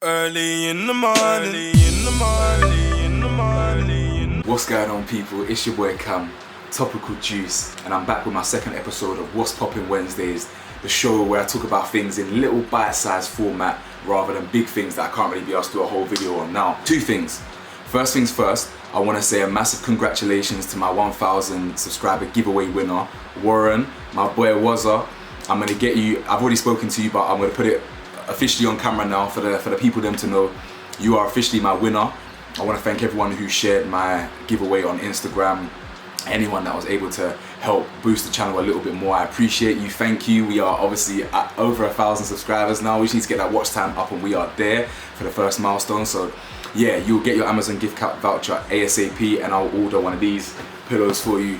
Early in the morning, What's going on, people? It's your boy Cam, Topical Juice, and I'm back with my second episode of What's Poppin Wednesdays, the show where I talk about things in little bite-sized format rather than big things that I can't really be asked to do a whole video on. Now, two things. First things first, I want to say a massive congratulations to my 1,000 subscriber giveaway winner, Warren, my boy Wazza. I'm going to get you, I've already spoken to you, but I'm going to put it officially on camera now for the people them to know you are officially my winner. I want to thank everyone who shared my giveaway on Instagram, anyone that was able to help boost the channel a little bit more. I appreciate you, thank you. We are obviously at over 1,000 subscribers now. We just need to get that watch time up and we are there for the first milestone. So yeah, you'll get your Amazon gift card voucher ASAP and I'll order one of these pillows for you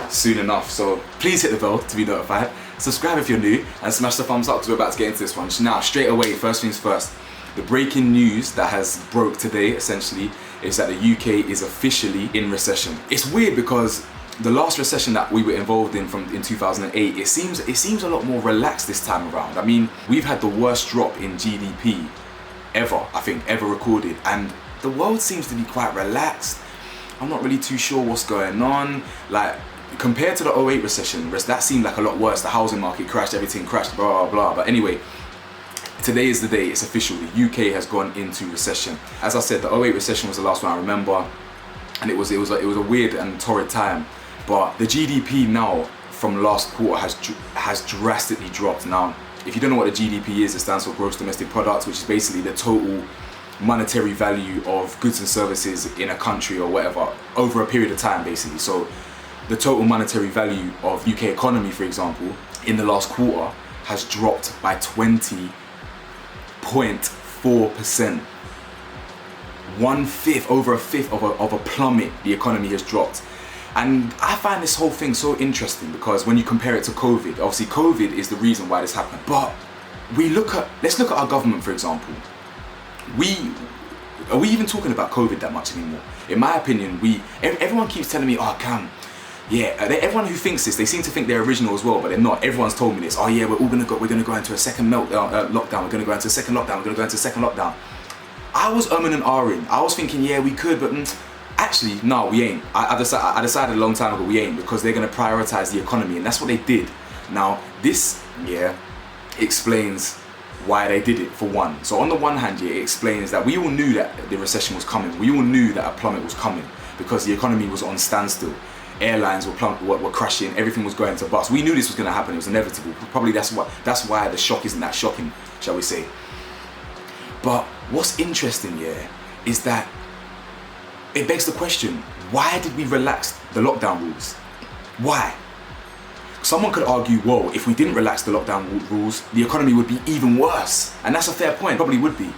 soon enough. So please hit the bell to be notified. Subscribe if you're new and smash the thumbs up because we're about to get into this one. Now, straight away, first things first. The breaking news that has broke today, essentially, is that the UK is officially in recession. It's weird because the last recession that we were involved in in 2008, it seems a lot more relaxed this time around. I mean, we've had the worst drop in GDP ever, I think, ever recorded, and the world seems to be quite relaxed. I'm not really too sure what's going on. Like, compared to the 08 recession, that seemed like a lot worse. The housing market crashed, everything crashed, blah, blah, blah. But anyway, today is the day, it's official. The UK has gone into recession. As I said, the 08 recession was the last one I remember, and it was a weird and torrid time. But the GDP now from last quarter has drastically dropped. Now, if you don't know what the GDP is, it stands for Gross Domestic Product, which is basically the total monetary value of goods and services in a country or whatever over a period of time, basically. So the total monetary value of UK economy, for example, in the last quarter has dropped by 20.4%. Over a fifth of a plummet the economy has dropped. And I find this whole thing so interesting because when you compare it to COVID, obviously COVID is the reason why this happened. But let's look at our government, for example. Are we even talking about COVID that much anymore? In my opinion, everyone keeps telling me, oh Cam, yeah, everyone who thinks this, they seem to think they're original as well, but they're not. Everyone's told me this. Oh yeah, we're gonna go into a second lockdown. We're gonna go into a second lockdown. We're gonna go into a second lockdown. I was umming and ahhing. I was thinking, yeah, we could, but actually, no, we ain't. I decided a long time ago we ain't, because they're gonna prioritize the economy, and that's what they did. Now, this, yeah, explains why they did it, for one. So on the one hand, yeah, it explains that we all knew that the recession was coming. We all knew that a plummet was coming because the economy was on standstill. Airlines were crashing, everything was going to bust. We knew this was going to happen, it was inevitable. Probably that's why the shock isn't that shocking, shall we say. But what's interesting, yeah, is that it begs the question, why did we relax the lockdown rules? Why? Someone could argue, whoa, if we didn't relax the lockdown rules, the economy would be even worse. And that's a fair point, probably would be.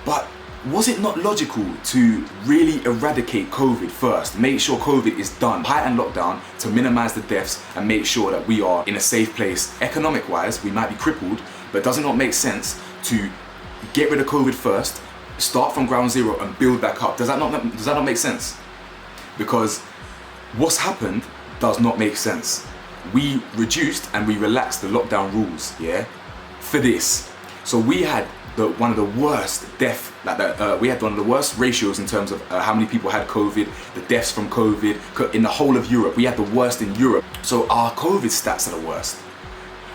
But was it not logical to really eradicate COVID first? Make sure COVID is done, heighten lockdown to minimize the deaths and make sure that we are in a safe place. Economic wise, we might be crippled, but does it not make sense to get rid of COVID first, start from ground zero and build back up? Does that not make sense? Because what's happened does not make sense. We reduced and we relaxed the lockdown rules, yeah, for this. So we had one of the worst we had one of the worst ratios in terms of how many people had COVID, the deaths from COVID in the whole of Europe. We had the worst in Europe. So our COVID stats are the worst.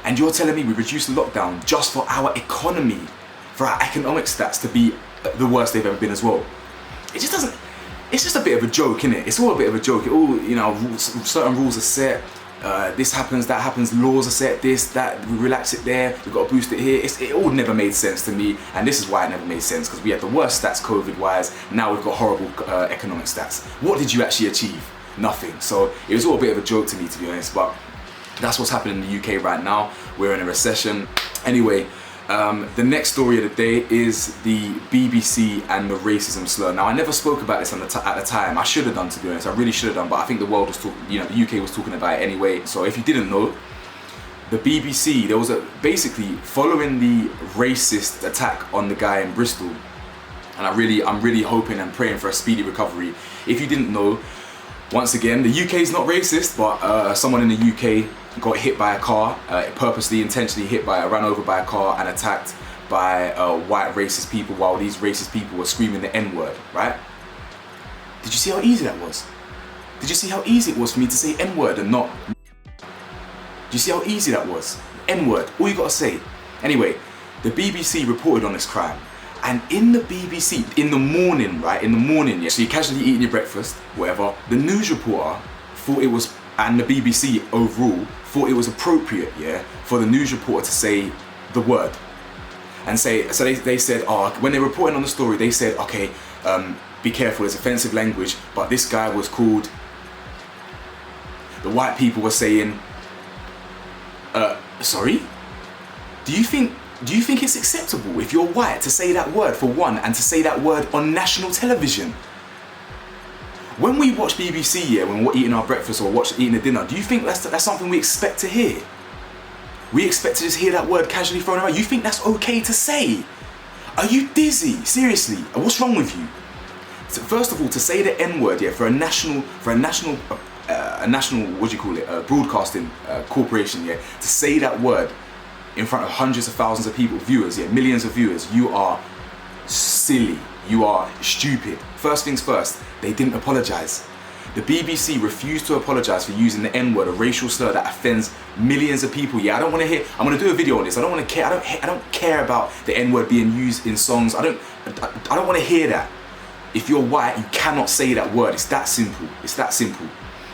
And you're telling me we reduced the lockdown just for our economy, for our economic stats to be the worst they've ever been as well? It just doesn't, it's just a bit of a joke, isn't it? It's all a bit of a joke. It all, you know, certain rules are set. This happens, that happens, laws are set, this, that, we relax it there, we've got to boost it here. It all never made sense to me, and this is why it never made sense, because we had the worst stats COVID-wise, now we've got horrible economic stats. What did you actually achieve? Nothing. So it was all a bit of a joke to me, to be honest, but that's what's happening in the UK right now. We're in a recession. Anyway, the next story of the day is the BBC and the racism slur. Now, I never spoke about this at the time. I should have done, to be honest. I really should have done, but I think the world was talking, you know, the UK was talking about it anyway. So if you didn't know, the BBC, there was basically following the racist attack on the guy in Bristol, and I'm really hoping and praying for a speedy recovery. If you didn't know, once again, the UK is not racist, but someone in the UK got hit by a car, purposely, intentionally ran over by a car and attacked by white racist people while these racist people were screaming the N-word, right? Did you see how easy that was? Did you see how easy it was for me to say N-word and not? Do you see how easy that was? N-word, all you gotta say. Anyway, the BBC reported on this crime. And in the BBC, in the morning, right? In the morning, yeah. So you're casually eating your breakfast, whatever. The news reporter thought it was, and the BBC overall, thought it was appropriate, yeah, for the news reporter to say the word. And say, so they said, when they were reporting on the story, they said, okay, be careful, it's offensive language, but this guy was called, the white people were saying, sorry? Do you think it's acceptable if you're white to say that word for one and to say that word on national television? When we watch BBC, yeah, when we're eating our breakfast or eating a dinner, do you think that's something we expect to hear? We expect to just hear that word casually thrown around. You think that's okay to say? Are you dizzy? Seriously, what's wrong with you? So first of all, to say the N-word, yeah, for a national, what do you call it, broadcasting corporation, yeah, to say that word in front of hundreds of thousands of people, viewers, yeah, millions of viewers, you are silly, you are stupid. First things first, they didn't apologise. The BBC refused to apologise for using the N-word, a racial slur that offends millions of people. Yeah, I don't want to hear, I'm going to do a video on this, I don't care about the N-word being used in songs, I don't want to hear that. If you're white, you cannot say that word, it's that simple, it's that simple.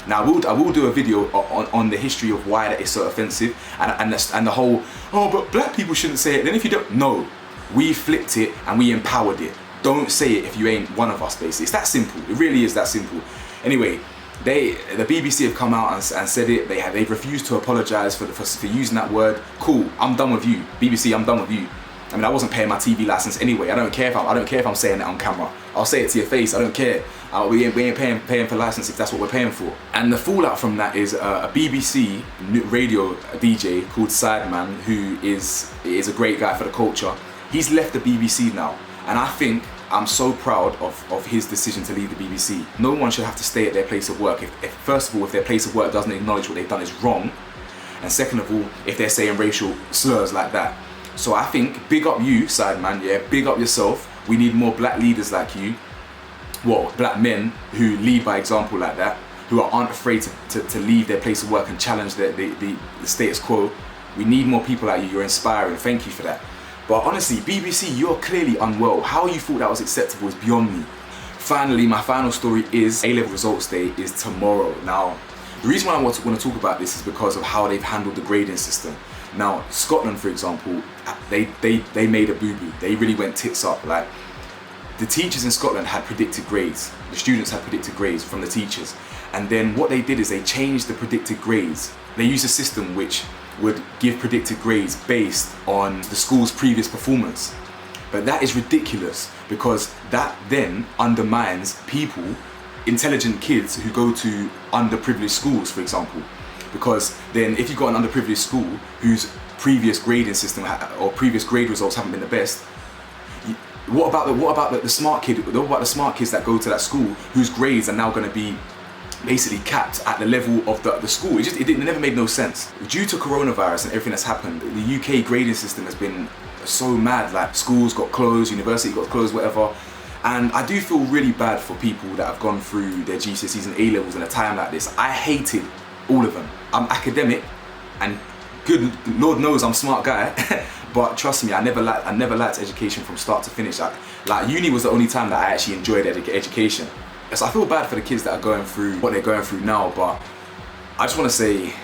Now I will do a video on the history of why that is so offensive and the whole, but black people shouldn't say it. Then if you don't, no, we flipped it and we empowered it. Don't say it if you ain't one of us, basically. It's that simple. It really is that simple. Anyway, the BBC have come out and said it. They've refused to apologise for using that word. Cool, I'm done with you, BBC. I'm done with you. I mean, I wasn't paying my TV license anyway. I don't care if I'm saying it on camera. I'll say it to your face. I don't care. We ain't paying for license if that's what we're paying for. And the fallout from that is a BBC radio DJ called Sideman, who is a great guy for the culture. He's left the BBC now, and I think I'm so proud of his decision to leave the BBC. No one should have to stay at their place of work. First of all, if their place of work doesn't acknowledge what they've done is wrong, and second of all, if they're saying racial slurs like that. So I think, big up you, Sideman, yeah, big up yourself. We need more black leaders like you. Well, black men who lead by example like that, who aren't afraid to leave their place of work and challenge the status quo. We need more people like you. You're inspiring. Thank you for that. But honestly, BBC, you're clearly unwell. How you thought that was acceptable is beyond me. Finally, my final story is A-level results day is tomorrow. Now, the reason why I want to talk about this is because of how they've handled the grading system. Now, Scotland, for example, they made a boo-boo. They really went tits up. Like, the teachers in Scotland had predicted grades. The students had predicted grades from the teachers. And then what they did is they changed the predicted grades. They used a system which would give predicted grades based on the school's previous performance. But that is ridiculous because that then undermines people, intelligent kids who go to underprivileged schools, for example. Because then if you've got an underprivileged school whose previous grading system or previous grade results haven't been the best, what about the smart kid? What about the smart kids that go to that school whose grades are now going to be basically capped at the level of the school? It never made no sense. Due to coronavirus and everything that's happened, the UK grading system has been so mad. Like, schools got closed, university got closed, whatever. And I do feel really bad for people that have gone through their GCSEs and A-levels in a time like this. I hated all of them. I'm academic, and good Lord knows I'm a smart guy. But trust me, I never liked education from start to finish. Like, uni was the only time that I actually enjoyed education. So I feel bad for the kids that are going through what they're going through now, but I just want to say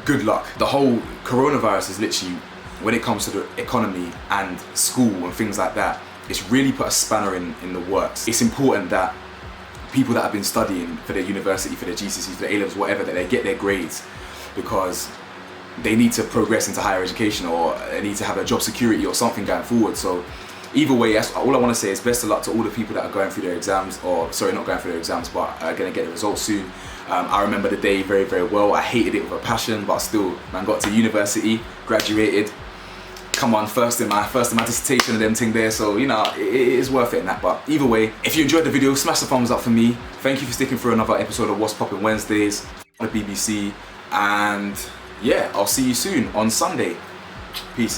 good luck. The whole coronavirus is literally, when it comes to the economy and school and things like that, it's really put a spanner in the works. It's important that people that have been studying for their university, for their GCSEs, for their A-levels, whatever, that they get their grades, because they need to progress into higher education, or they need to have a job security or something going forward. So either way, all I want to say is best of luck to all the people that are going through their exams, or sorry, not going through their exams, but are going to get the results soon. I remember the day very, very well. I hated it with a passion, but still, man, got to university, graduated. Come on, first in my dissertation and them thing there, so you know, it is worth it in that. But either way, if you enjoyed the video, smash the thumbs up for me. Thank you for sticking through another episode of What's Poppin' Wednesdays, the BBC, and yeah, I'll see you soon on Sunday. Peace.